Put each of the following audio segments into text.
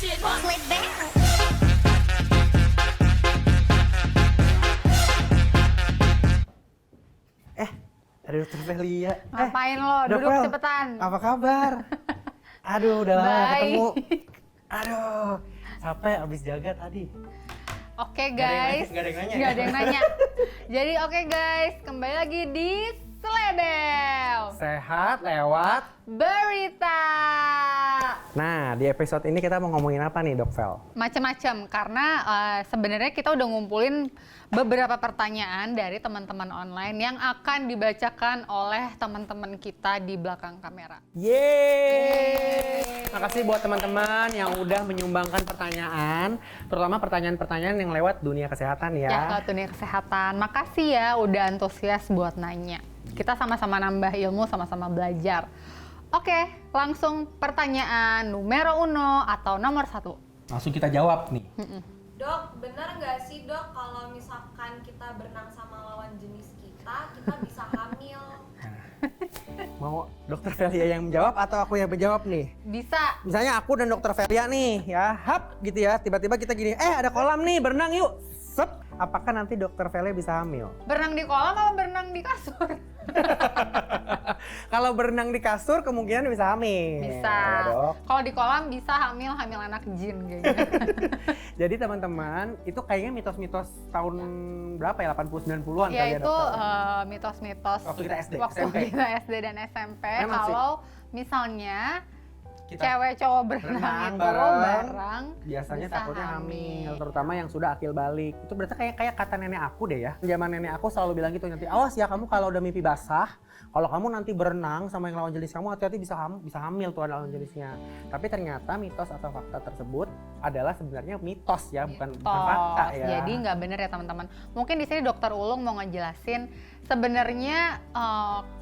Slip back. Ada Dokter Velia. Ngapain lo? Dok Duduk Vel, cepetan. Apa kabar? Aduh, udah lama gak Baik. ketemu. Aduh, capek abis jaga tadi. Oke Nggak ada yang guys. nanya, nggak ada yang nanya. Nggak ada yang nanya. Jadi oke guys, kembali lagi di Selebel Sehat lewat. Berita. Nah, di episode ini kita mau ngomongin apa nih, Dok Vel? Macam-macam karena sebenarnya kita udah ngumpulin beberapa pertanyaan dari teman-teman online yang akan dibacakan oleh teman-teman kita di belakang kamera. Yeay! Makasih buat teman-teman yang udah menyumbangkan pertanyaan, terutama pertanyaan-pertanyaan yang lewat dunia kesehatan Ya, ya. kalau dunia kesehatan. Makasih ya udah antusias buat nanya. Kita sama-sama nambah ilmu, sama-sama belajar. Oke, langsung pertanyaan numero uno atau nomor 1. Langsung kita jawab nih. Dok, benar nggak sih dok kalau misalkan kita berenang sama lawan jenis kita bisa hamil? Mau Dokter Velia yang menjawab atau aku yang menjawab nih? Bisa. Misalnya aku dan Dokter Velia nih ya, hap gitu ya, tiba-tiba kita gini, ada kolam nih, berenang yuk. Sep, apakah nanti Dokter Velia bisa hamil? Berenang di kolam atau berenang di kasur? Kalau berenang di kasur kemungkinan bisa hamil. Bisa. Ya, Dok. Kalau di kolam bisa hamil anak jin kayaknya. Jadi teman-teman, itu kayaknya mitos-mitos tahun berapa ya? 80-90-an Ya kali ya, itu Dokter? mitos-mitos Waktu kita SD, waktu SMP. kita SD dan SMP. Memang sih. Kalau misalnya Kita cewek cowok berenang berenang itu bareng, biasanya bisa takutnya hamil, hamil. terutama yang sudah akil balik. Itu berarti kayak kata nenek aku deh ya. Zaman nenek aku selalu bilang gitu, nanti awas ya kamu kalau udah mimpi basah, kalau kamu nanti berenang sama yang lawan jenis kamu, hati-hati bisa hamil tuh ada lawan jenisnya. Tapi ternyata mitos atau fakta tersebut adalah sebenarnya mitos ya, bukan fakta ya. Jadi nggak bener ya teman-teman. Mungkin di sini Dokter Ulung mau ngejelasin sebenarnya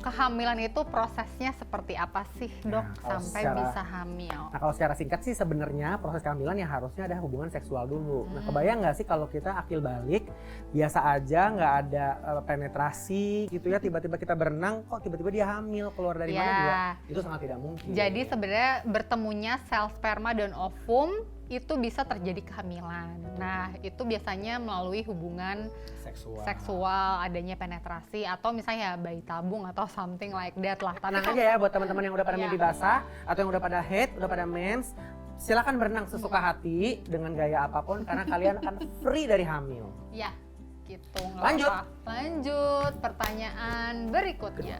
kehamilan itu prosesnya seperti apa sih dok Nah, kalau sampai secara- bisa hamil? Nah kalau secara singkat sih sebenarnya proses kehamilan ya harusnya ada hubungan seksual dulu. Nah kebayang nggak sih kalau kita akil balik, biasa aja nggak ada penetrasi gitu ya, tiba-tiba kita berenang kok tiba-tiba dia hamil, keluar dari mana juga, itu sangat tidak mungkin. Jadi sebenarnya bertemunya sel sperma dan ovum itu bisa terjadi kehamilan. Nah itu biasanya melalui hubungan seksual, adanya penetrasi atau misalnya bayi tabung atau something like that lah. Tenang aja ya buat teman-teman yang udah pada Iya. mimpi basah atau yang udah pada head, udah pada mens, silakan berenang sesuka hati dengan gaya apapun karena kalian akan free dari hamil. Ya gitu. nggak Lanjut. apa. Lanjut pertanyaan berikutnya.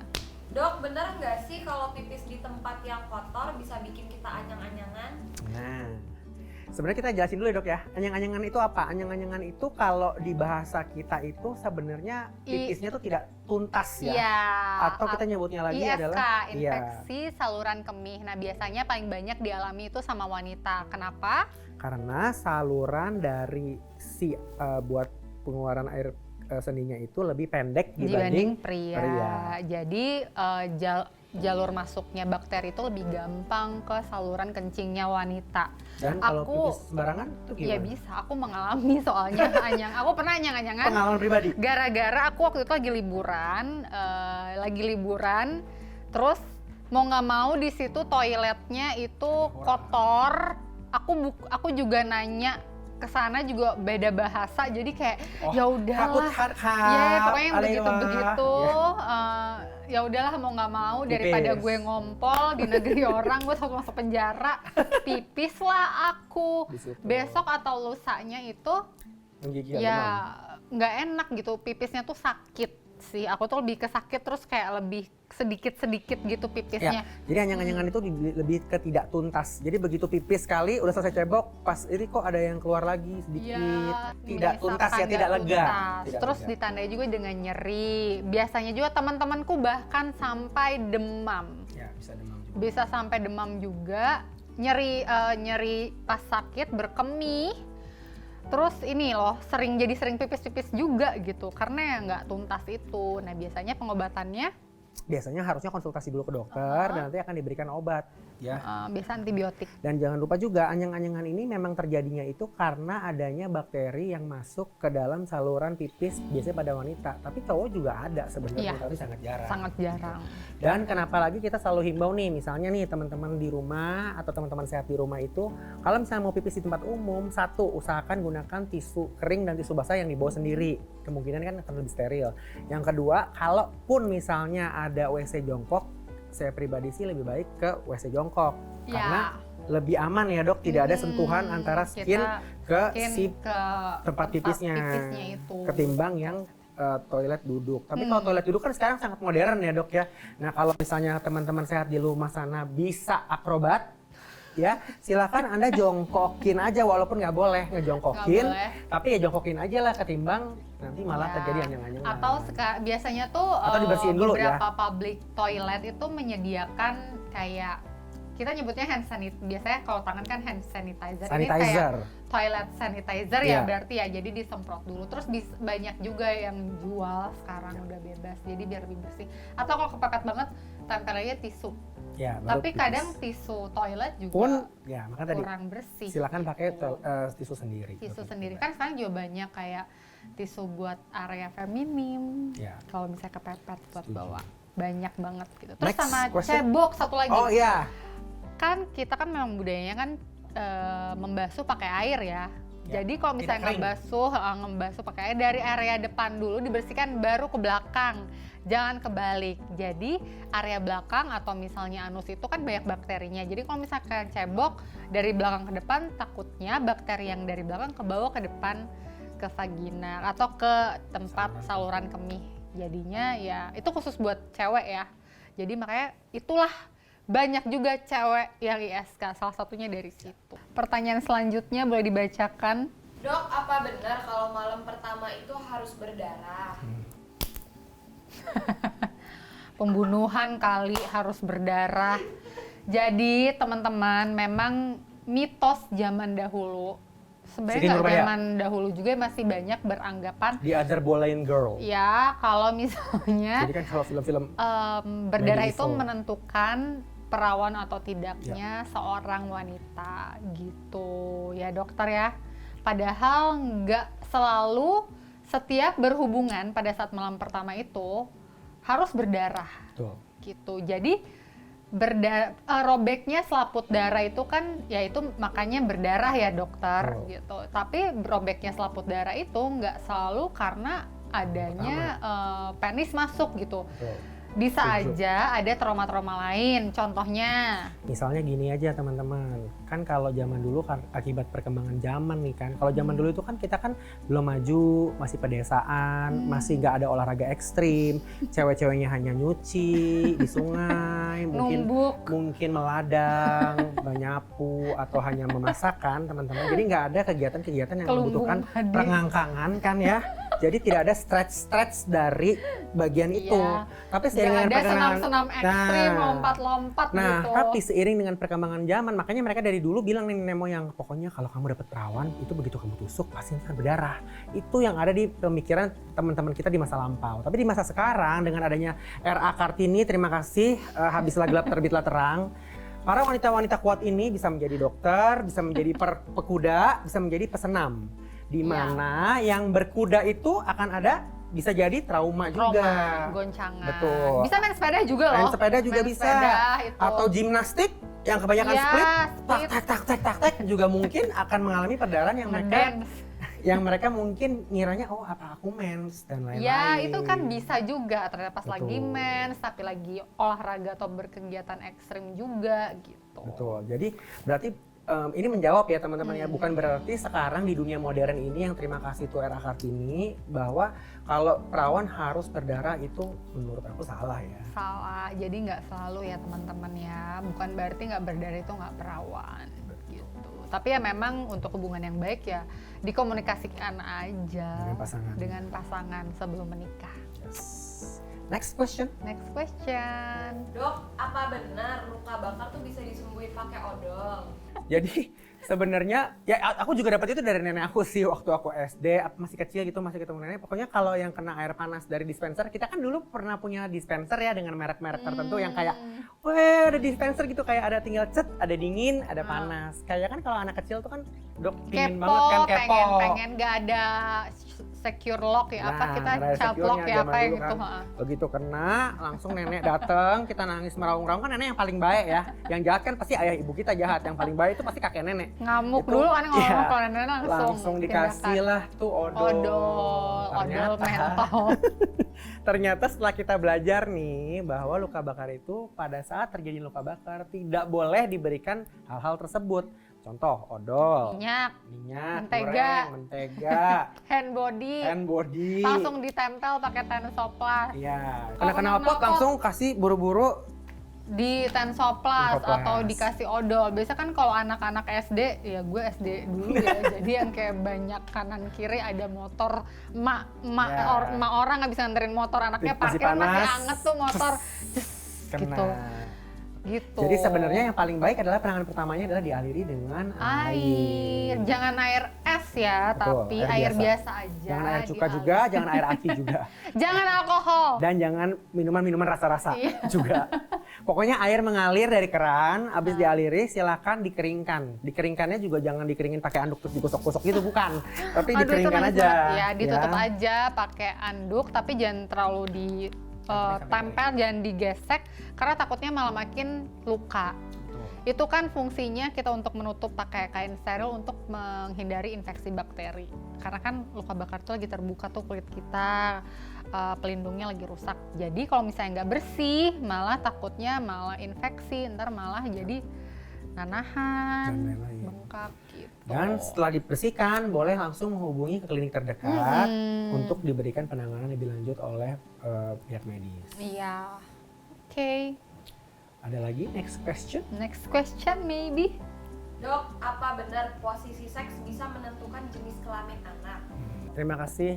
Dok, benar nggak sih kalau pipis di tempat yang kotor bisa bikin kita anyang-anyangan? Nah, sebenarnya kita jelasin dulu ya dok ya, anyang-anyangan itu apa? Anyang-anyangan itu kalau di bahasa kita itu sebenarnya pipisnya tuh tidak tuntas ya. Iya. Atau kita nyebutnya lagi ISK, adalah infeksi saluran kemih. Nah biasanya paling banyak dialami itu sama wanita. Kenapa? karena saluran dari si buat pengeluaran air seninya itu lebih pendek dibanding pria. Jadi jalur masuknya bakteri itu lebih gampang ke saluran kencingnya wanita. Dan kalau Aku- pipis sembarangan itu gimana? Ya bisa, aku mengalami soalnya anyang. Aku pernah anyang-anyangan. Pengalaman pribadi. Gara-gara aku waktu itu lagi liburan, terus mau nggak mau di situ toiletnya itu kotor. Aku juga nanya ke sana juga beda bahasa, jadi kayak ya udahlah. Ya pokoknya yang begitu-begitu. Ya udahlah mau nggak mau daripada Pipis. gue ngompol di negeri orang, gue takut masuk penjara. Pipis lah aku. Di situ. Besok atau lusanya itu Menggigil ya demam. nggak enak gitu, pipisnya tuh sakit sih. Aku tuh lebih ke sakit, terus kayak lebih sedikit-sedikit gitu pipisnya. Ya, jadi anyang-anyangan itu lebih ke tidak tuntas. Jadi begitu pipis sekali udah selesai cebok, pas ini kok ada yang keluar lagi sedikit. Tidak tuntas ya, misalkan tidak nggak lega. tuntas. Tidak Terus lega. ditandai juga dengan nyeri. Biasanya juga teman-temanku bahkan sampai demam. Ya, bisa demam juga. Bisa sampai demam juga. Nyeri pas sakit, berkemih. Terus ini loh, sering pipis-pipis juga gitu, karena ya nggak tuntas itu. Nah biasanya pengobatannya Biasanya harusnya konsultasi dulu ke dokter dan nanti akan diberikan obat. Ya. Biasa antibiotik. Dan jangan lupa juga anyang-anyangan ini memang terjadinya itu karena adanya bakteri yang masuk ke dalam saluran pipis biasanya pada wanita. Tapi cowok juga ada sebenarnya, Iya. tapi sangat jarang. Sangat jarang. Dan kenapa lagi kita selalu himbau nih, misalnya nih teman-teman di rumah atau teman-teman sehat di rumah itu, kalau misalnya mau pipis di tempat umum, satu, usahakan gunakan tisu kering dan tisu basah yang dibawa sendiri. Kemungkinan kan akan lebih steril. Yang kedua, kalaupun misalnya ada WC jongkok, saya pribadi sih lebih baik ke WC jongkok. Karena lebih aman ya dok, tidak ada sentuhan antara skin ke si tempat pipisnya itu. ketimbang yang toilet duduk. Tapi kalau toilet duduk kan sekarang sangat modern ya dok ya. Nah kalau misalnya teman-teman sehat di rumah sana bisa akrobat, ya silakan Anda jongkokin aja walaupun nggak boleh ngejongkokin. Nggak boleh. Tapi ya jongkokin aja lah ketimbang nanti malah terjadi anyang-anyangan. Atau biasanya tuh Atau dibersihin dulu ya. beberapa public toilet itu menyediakan kayak kita nyebutnya hand sanitizer. Biasanya kalau tangan kan hand sanitizer. Ini kayak Sanitizer. toilet sanitizer Iya. ya berarti ya. Jadi disemprot dulu. Terus banyak juga yang jual sekarang udah bebas. Jadi biar lebih bersih. Atau kalau kepepet banget tempel aja tisu. Ya, baru Tapi pipis. kadang tisu toilet juga pun ya maka tadi kurang bersih. silakan pakai tisu sendiri. Tisu sendiri kan sekarang juga banyak kayak tisu buat area feminim. Ya. Kalau misalnya kepepet buat Setuju. bawa banyak banget gitu. Terus Next sama question. cebok satu lagi. Oh iya. Kan kita kan memang budayanya kan membasuh pakai air ya. Ya, Jadi kalau misalnya tidak ngebasuh pakai air dari area depan dulu dibersihkan baru ke belakang. Jangan kebalik. Jadi area belakang atau misalnya anus itu kan banyak bakterinya. Jadi kalau misalkan cebok dari belakang ke depan takutnya bakteri yang dari belakang kebawa ke depan ke vagina atau ke tempat saluran kemih. Jadinya ya itu khusus buat cewek ya. Jadi makanya itulah banyak juga cewek yang ISK, salah satunya dari situ. Pertanyaan selanjutnya boleh dibacakan. Dok, apa benar kalau malam pertama itu harus berdarah? Pembunuhan kali harus berdarah. Jadi teman-teman memang mitos zaman dahulu. Siti Sebenarnya nggak Nurbaya. zaman dahulu juga masih banyak beranggapan The Other Boleyn Girl. ya kalau misalnya Jadi kan kalau film-film berdarah itu medieval. menentukan perawan atau tidaknya seorang wanita gitu ya dokter ya. Padahal nggak selalu setiap berhubungan pada saat malam pertama itu harus berdarah Betul. gitu. Jadi robeknya selaput darah itu kan ya itu makanya berdarah ya dokter Betul. gitu. Tapi robeknya selaput darah itu nggak selalu karena adanya penis masuk gitu. Betul. Bisa Setuju. aja ada trauma-trauma lain. Contohnya Misalnya gini aja teman-teman, kan kalau zaman dulu kan akibat perkembangan zaman nih kan, kalau zaman dulu itu kan kita kan belum maju, masih pedesaan, masih nggak ada olahraga ekstrim, cewek-ceweknya hanya nyuci di sungai, mungkin meladang, menyapu atau hanya memasakkan teman-teman. Jadi nggak ada kegiatan-kegiatan yang Kelumbung membutuhkan tadi. perangkangan kan ya. Jadi tidak ada stretch dari bagian itu. Iya. Tapi nggak seiring dengan ada perkembangan senam-senam ekstrim, Nah. lompat-lompat Nah, gitu. tapi seiring dengan perkembangan zaman, makanya mereka dari dulu bilang nih nenek moyang, pokoknya kalau kamu dapat perawan, itu begitu kamu tusuk pasti akan berdarah. Itu yang ada di pemikiran teman-teman kita di masa lampau. Tapi di masa sekarang dengan adanya RA Kartini, terima kasih, habislah gelap terbitlah terang. Para wanita-wanita kuat ini bisa menjadi dokter, bisa menjadi pekuda, bisa menjadi pesenam. Di mana yang berkuda itu akan ada bisa jadi trauma juga. Goncangan. Betul. Bisa main sepeda juga loh. Main sepeda juga Main bisa. sepeda itu. Atau gimnastik yang kebanyakan Iya, split, split. tak juga mungkin akan mengalami perdarahan Ngedance. yang mereka mungkin ngiranya oh apa aku mens dan lain-lain. Ya itu kan bisa juga ternyata pas Betul. lagi mens tapi lagi olahraga atau berkegiatan ekstrim juga gitu. Betul. Jadi berarti ini menjawab ya teman-teman ya, bukan berarti sekarang di dunia modern ini yang terima kasih tuh RA Kartini bahwa kalau perawan harus berdarah itu menurut aku salah ya. Salah, jadi nggak selalu ya teman-teman ya. Bukan berarti nggak berdarah itu nggak perawan gitu. Tapi ya memang untuk hubungan yang baik ya dikomunikasikan aja Dengan pasangan. sebelum menikah. Yes. Next question. Next question. Dok, apa benar luka bakar tuh bisa disembuhin pakai odol? Jadi Sebenarnya ya aku juga dapat itu dari nenek aku sih waktu aku SD, masih kecil gitu, masih ketemu nenek. Pokoknya kalau yang kena air panas dari dispenser, kita kan dulu pernah punya dispenser ya dengan merek-merek tertentu yang kayak, weh ada dispenser gitu kayak ada tinggal cet, ada dingin, ada panas. Kayak kan kalau anak kecil tuh kan dok pingin banget kan kepo. pengen gak ada secure lock ya, apa kita ada child secure-nya lock ya zaman apa ya dulu gitu. kan. Begitu kena, langsung nenek dateng, kita nangis meraung-raung kan nenek yang paling baik ya. Yang jahat kan pasti ayah ibu kita jahat, yang paling baik itu pasti kakek nenek. Ngamuk Itu, dulu kan ngomong iya, kalau nenek langsung dikasih tindakan. lah tuh odol. Odol mental. Ternyata setelah kita belajar nih bahwa luka bakar itu pada saat terjadi luka bakar tidak boleh diberikan hal-hal tersebut. Contoh odol, Minyak, minyak, mentega, goreng, mentega, hand body, hand body. langsung ditempel pakai tensoplas. Iya. Kalau Kena knalpot knalpot, langsung kasih buru-buru. Di tensoplas Tensoplas. atau dikasih odol. Biasa kan kalau anak-anak SD, ya gue SD dulu ya, jadi yang kayak banyak kanan kiri ada motor, Ya. emak orang nggak bisa nganterin motor, anaknya Masih parkir masih panas. anget tuh motor, Kena. gitu. Jadi sebenarnya yang paling baik adalah penanganan pertamanya adalah dialiri dengan air, jangan air es ya, Betul, tapi air air biasa. biasa aja. Jangan air cuka dialiri. juga, jangan air aki juga. Jangan alkohol. Dan jangan minuman-minuman rasa-rasa Iya. juga. Pokoknya air mengalir dari keran, habis dialiri silakan dikeringkan. Dikeringkannya juga jangan dikeringin pakai anduk terus digosok-gosok gitu, bukan. Tapi Aduh, itu dikeringkan nice aja. banget. Ya, ditutup ya. aja pakai anduk, tapi jangan terlalu di Sampai tempel, jangan digesek, karena takutnya malah makin luka. Betul. Itu kan fungsinya kita untuk menutup pakai kain steril untuk menghindari infeksi bakteri. Karena kan luka bakar itu lagi terbuka tuh kulit kita, pelindungnya lagi rusak. Jadi kalau misalnya nggak bersih, malah takutnya malah infeksi, ntar malah jadi nanahan, Dan lain-lain. bengkak gitu. Dan setelah dibersihkan, boleh langsung menghubungi ke klinik terdekat untuk diberikan penanganan lebih lanjut oleh pihak medis. Iya. Oke. Ada lagi next question? Next question maybe. Dok, apa benar posisi seks bisa menentukan jenis kelamin anak? Terima kasih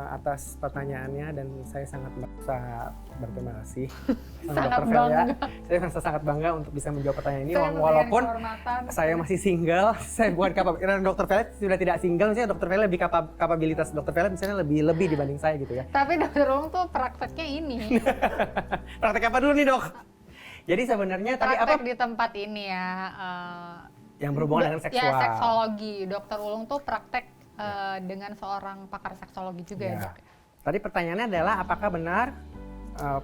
atas pertanyaannya dan saya sangat berterima kasih sama Sangat Dr. Velia. bangga. Saya merasa sangat bangga untuk bisa menjawab pertanyaan ini Saya memberikan walaupun kehormatan. saya masih single, saya bukan karena Dr. Velia sudah tidak single, misalnya Dr. Velia lebih kapabilitas Dr. Velia misalnya lebih dibanding saya gitu ya. Tapi dokter Ulung tuh prakteknya ini. Praktek apa dulu nih dok? Jadi sebenarnya tadi apa Praktek di tempat ini ya. yang berhubungan dengan seksual? Ya, seksologi. Dokter Ulung tuh praktek dengan seorang pakar seksologi juga ya, Ya. Dok. Tadi pertanyaannya adalah apakah benar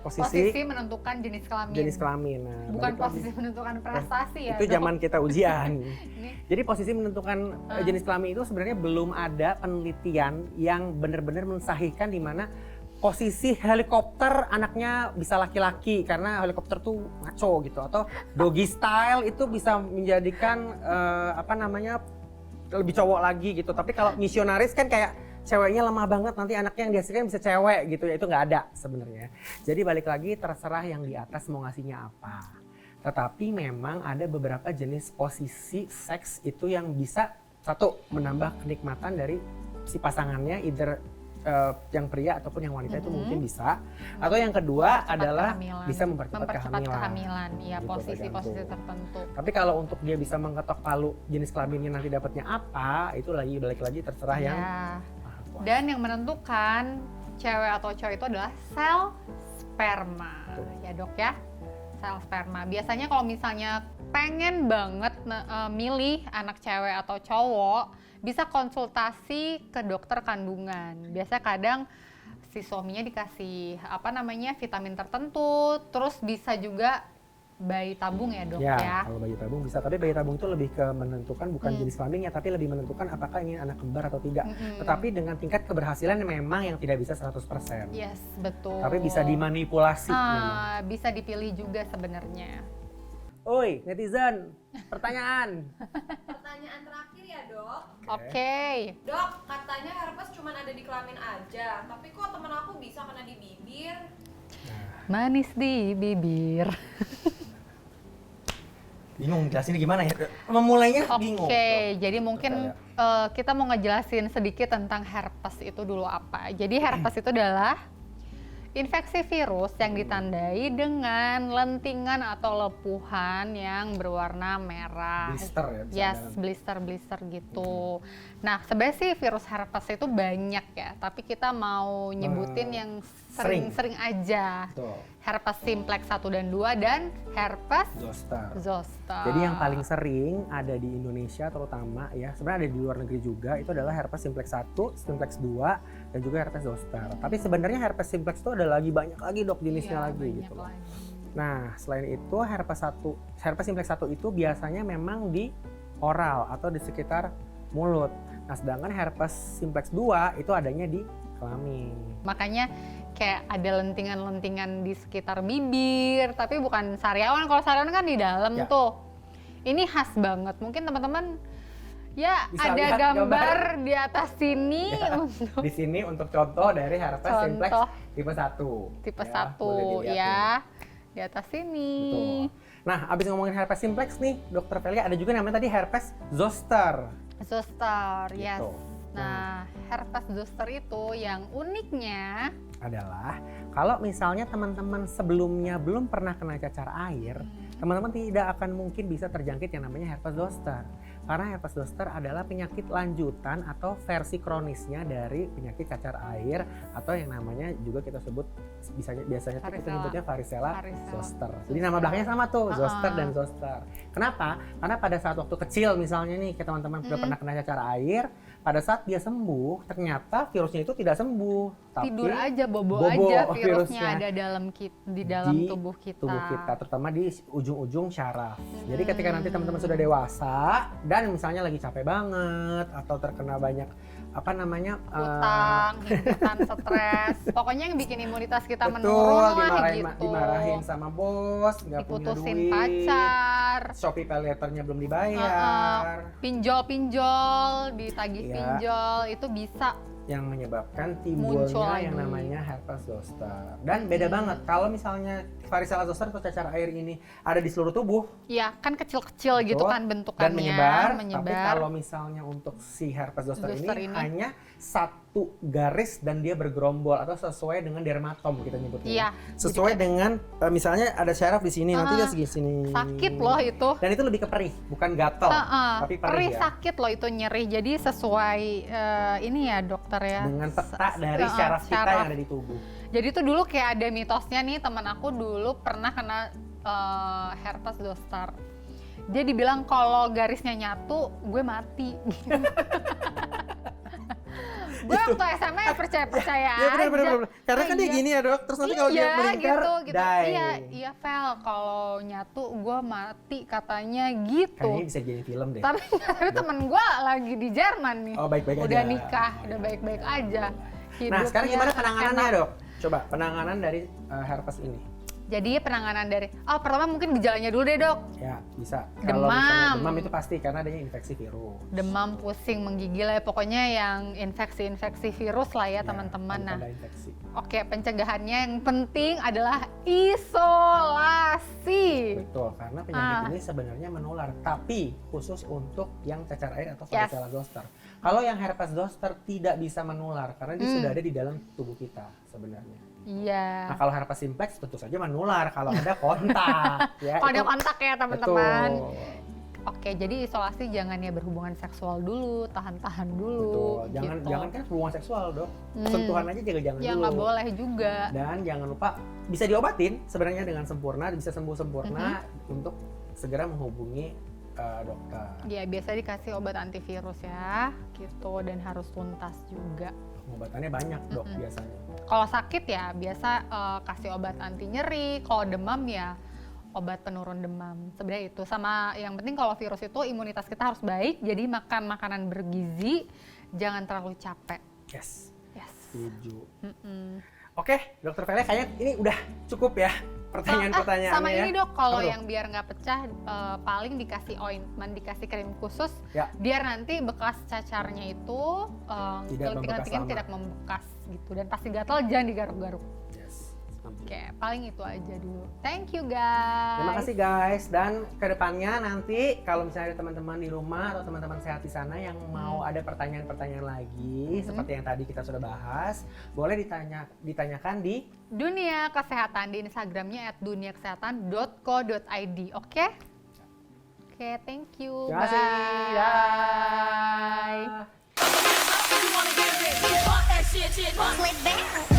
posisi Posisi menentukan jenis kelamin. jenis kelamin? Nah, Bukan balik lagi. posisi menentukan prestasi ya. Itu Dok. zaman kita ujian. Ini Jadi posisi menentukan jenis kelamin itu sebenarnya belum ada penelitian yang benar-benar mensahihkan di mana posisi helikopter anaknya bisa laki-laki karena helikopter tuh ngaco gitu, atau doggy style itu bisa menjadikan lebih cowok lagi gitu. Tapi kalau misionaris kan kayak ceweknya lemah banget, nanti anaknya yang dihasilkan bisa cewek gitu ya, itu nggak ada sebenarnya. Jadi balik lagi terserah yang di atas mau ngasihnya apa. Tetapi memang ada beberapa jenis posisi seks itu yang bisa satu menambah kenikmatan dari si pasangannya, either yang pria ataupun yang wanita itu mungkin bisa. Atau yang kedua adalah kehamilan. bisa mempercepat kehamilan. Iya, Gitu, posisi-posisi tergantung. tertentu. Tapi kalau untuk dia bisa mengketok palu jenis kelaminnya nanti dapatnya apa, itu lagi balik lagi terserah yang Ya. Maha Kuasa. Dan yang menentukan cewek atau cowok itu adalah sel sperma. Betul. Ya, Dok ya. Sel sperma. Biasanya kalau misalnya pengen banget milih anak cewek atau cowok, bisa konsultasi ke dokter kandungan. Biasanya kadang si suaminya dikasih vitamin tertentu, terus bisa juga bayi tabung ya, Dok ya. Kalau bayi tabung bisa, tapi bayi tabung itu lebih ke menentukan bukan jenis kelaminnya, tapi lebih menentukan apakah ini anak kembar atau tidak. Tetapi dengan tingkat keberhasilan memang yang tidak bisa 100%. Yes, betul. Tapi bisa dimanipulasi memang. Bisa dipilih juga sebenarnya. Oi, netizen, pertanyaan. Pertanyaan terakhir ya dok. Oke. Dok, katanya herpes cuma ada di kelamin aja, tapi kok temen aku bisa kena di bibir? Manis di bibir. Bingung jelasin gimana ya? Memulainya bingung. Oke, jadi mungkin kita mau ngejelasin sedikit tentang herpes itu dulu apa. Jadi herpes itu adalah infeksi virus yang ditandai dengan lentingan atau lepuhan yang berwarna merah. Blister ya? Yes, blister gitu. Nah, sebenarnya sih virus herpes itu banyak ya, tapi kita mau nyebutin yang sering aja. Betul. Herpes simplex 1 dan 2 dan herpes zoster. Jadi yang paling sering ada di Indonesia terutama ya, sebenarnya ada di luar negeri juga, itu adalah herpes simplex 1, simplex 2, dan juga herpes zoster. Tapi sebenarnya herpes simplex itu ada lagi banyak lagi dok jenisnya lagi gitu loh. Nah, selain itu herpes simplex 1 itu biasanya memang di oral atau di sekitar mulut. Nah, sedangkan herpes simplex 2 itu adanya di kelamin. Makanya kayak ada lentingan-lentingan di sekitar bibir, tapi bukan sariawan. Kalau sariawan kan di dalam tuh. Ini khas banget. Mungkin teman-teman ya bisa ada gambar di atas sini untuk di sini untuk contoh dari herpes simplex tipe 1. Tipe 1 ya. Di atas sini. Betul. Nah, abis ngomongin herpes simplex nih, Dokter Velia, ada juga namanya tadi herpes zoster. Zoster, yes. Gitu. Nah, herpes zoster itu yang uniknya adalah kalau misalnya teman-teman sebelumnya belum pernah kena cacar air, teman-teman tidak akan mungkin bisa terjangkit yang namanya herpes zoster. Karena herpes zoster adalah penyakit lanjutan atau versi kronisnya dari penyakit cacar air atau yang namanya juga kita sebut biasanya kita nyebutnya varicella zoster. Jadi nama belakangnya sama tuh, zoster dan zoster. Kenapa? Karena pada saat waktu kecil misalnya nih teman-teman sudah pernah kena cacar air, pada saat dia sembuh ternyata virusnya itu tidak sembuh. Tapi tidur aja, bobo aja virusnya ada di dalam tubuh kita. Terutama di ujung-ujung syaraf. Jadi ketika nanti teman-teman sudah dewasa dan misalnya lagi capek banget atau terkena banyak utang, stres, pokoknya yang bikin imunitas kita menurun lah gitu. Dimarahin sama bos, nggak punya duit, diputusin pacar, Shopee pay letternya belum dibayar, pinjol, ditagih pinjol, itu bisa yang menyebabkan timbulnya yang namanya herpes zoster. Dan beda banget kalau misalnya varicella zoster atau cacar air ini ada di seluruh tubuh. Iya, kan kecil-kecil gitu kan bentukannya. Dan menyebar. Tapi kalau misalnya untuk si herpes zoster ini hanya satu garis dan dia bergerombol atau sesuai dengan dermatom kita nyebutnya. Iya. Sesuai dengan misalnya ada syaraf di sini, nanti dia segini. Sakit loh itu. Dan itu lebih ke perih, bukan gatal, tapi perih ya. Sakit loh itu, nyeri. Jadi sesuai ini ya dokter ya. Dengan peta dari syaraf kita yang ada di tubuh. Jadi tuh dulu kayak ada mitosnya nih, teman aku dulu pernah kena herpes zoster. Dia dibilang kalau garisnya nyatu, gue mati. Gue waktu SMA ya percaya aja. Bener. Karena kan dia gini ya dok, terus nanti kalau dia melingkar, gitu. Iya Vel, kalau nyatu gue mati katanya gitu. Kayaknya bisa jadi film deh. Tapi temen gue lagi di Jerman nih. Oh baik-baik aja. Udah nikah, udah baik-baik aja. Nah sekarang gimana penanganannya dok? Coba penanganan dari herpes ini. Jadi penanganan dari, pertama mungkin gejalanya dulu deh dok. Ya bisa. Demam. Kalau misalnya demam itu pasti karena adanya infeksi virus. Demam, pusing, menggigil ya, pokoknya yang infeksi virus lah ya teman-teman. Nah, oke, pencegahannya yang penting adalah isolasi. Betul, karena penyakit ini sebenarnya menular, tapi khusus untuk yang cacar air atau varicella zoster. Kalau yang herpes zoster tidak bisa menular karena dia sudah ada di dalam tubuh kita sebenarnya. Iya. Nah kalau herpes simplex tentu saja menular kalau ada kontak. Ya, kalau ada kontak ya teman-teman. Oke, jadi isolasi jangan ya berhubungan seksual dulu, tahan-tahan dulu. Betul. Jangan kan hubungan seksual dok. Sentuhan aja jangan dulu. Ya nggak boleh juga. Dan jangan lupa bisa diobatin sebenarnya dengan sempurna, bisa sembuh sempurna untuk segera menghubungi dokter. Ya biasa dikasih obat antivirus ya, gitu, dan harus tuntas juga. Obatannya banyak dok biasanya. Kalau sakit ya biasa kasih obat anti nyeri. Kalau demam ya obat penurun demam. Sebenarnya itu sama. Yang penting kalau virus itu imunitas kita harus baik. Jadi makan makanan bergizi, jangan terlalu capek. Yes. Setuju. Oke, Dokter Velia kayaknya ini udah cukup ya pertanyaan-pertanyaannya. Sama ini dok, kalau yang biar nggak pecah, paling dikasih ointment, dikasih krim khusus, biar nanti bekas cacarnya itu lentingan-lentingan tidak membekas gitu, dan pasti gatal jangan digaruk-garuk. Yes. Oke, paling itu aja dulu. Thank you guys. Terima kasih guys, dan kedepannya nanti kalau misalnya ada teman-teman di rumah atau teman-teman sehat di sana yang mau ada pertanyaan-pertanyaan lagi seperti yang tadi kita sudah bahas, boleh ditanyakan di Dunia Kesehatan di Instagramnya @duniakesehatan.co.id. Oke? Oke, thank you. Terima kasih. Bye. Dah. Slip back.